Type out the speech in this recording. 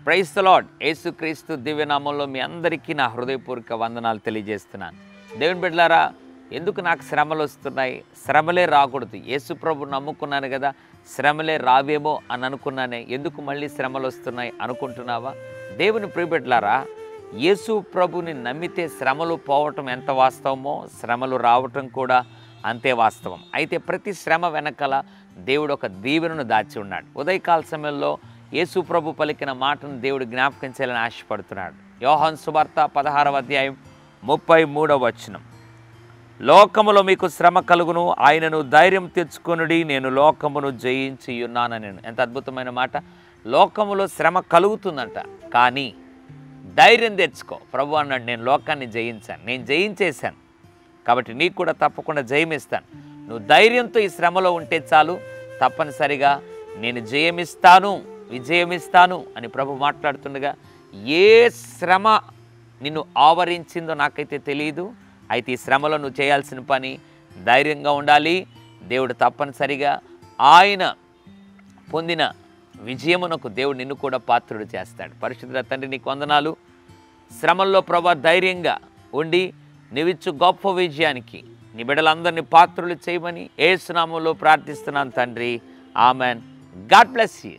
Praise the lord. యేసుక్రీస్తు దివ్యనామంలో మీ అందరికీ నా హృదయపూర్వక వందనాలు తెలియజేస్తున్నాను. దేవుని బిడ్డలారా, ఎందుకు నాకు శ్రమలు వస్తున్నాయి? శ్రమలే రాకూడదు. యేసు ప్రభు నమ్ముకున్నాను కదా, శ్రమలే రావేమో అని అనుకున్నానే, ఎందుకు మళ్ళీ శ్రమలు వస్తున్నాయి అనుకుంటున్నావా? దేవుని ప్రియబిడ్డలారా, యేసు ప్రభుని నమ్మితే శ్రమలు పోవటం ఎంత వాస్తవమో, శ్రమలు రావటం కూడా అంతే వాస్తవం. అయితే ప్రతి శ్రమ వెనకాల దేవుడు ఒక దీవెనను దాచి ఉన్నాడు. ఉదయకాల సమయంలో యేసు ప్రభు పలికిన మాటను దేవుడు జ్ఞాపకం చేయాలని ఆశపడుతున్నాడు. యోహాను సువార్త 16వ అధ్యాయం 33వ వచనం, లోకములో మీకు శ్రమ కలుగును, ఆయనను ధైర్యం తెచ్చుకొనుడి, నేను లోకమును జయించి ఉన్నానని. ఎంత అద్భుతమైన మాట! లోకములో శ్రమ కలుగుతుందంట, కానీ ధైర్యం తెచ్చుకో. ప్రభు అన్నాడు, నేను లోకాన్ని జయించాను, నేను జయించేశాను, కాబట్టి నీకు కూడా తప్పకుండా జయమిస్తాను. నువ్వు ధైర్యంతో ఈ శ్రమలో ఉంటే చాలు, తప్పనిసరిగా నేను జయమిస్తాను, విజయమిస్తాను అని ప్రభు మాట్లాడుతుండగా, ఏ శ్రమ నిన్ను ఆవరించిందో నాకైతే తెలియదు. అయితే ఈ శ్రమలో నువ్వు చేయాల్సిన పని ధైర్యంగా ఉండాలి. దేవుడు తప్పనిసరిగా ఆయన పొందిన విజయమునకు దేవుడు నిన్ను కూడా పాత్రుడు చేస్తాడు. పరిశుద్ధ తండ్రి, నీకు వందనాలు. శ్రమల్లో ప్రభు ధైర్యంగా ఉండి నీవిచ్చు గొప్ప విజయానికి నీ బిడ్డలందరినీ పాత్రులు చేయమని యేసు నామములో ప్రార్థిస్తున్నాను తండ్రి. ఆమెన్. God bless you.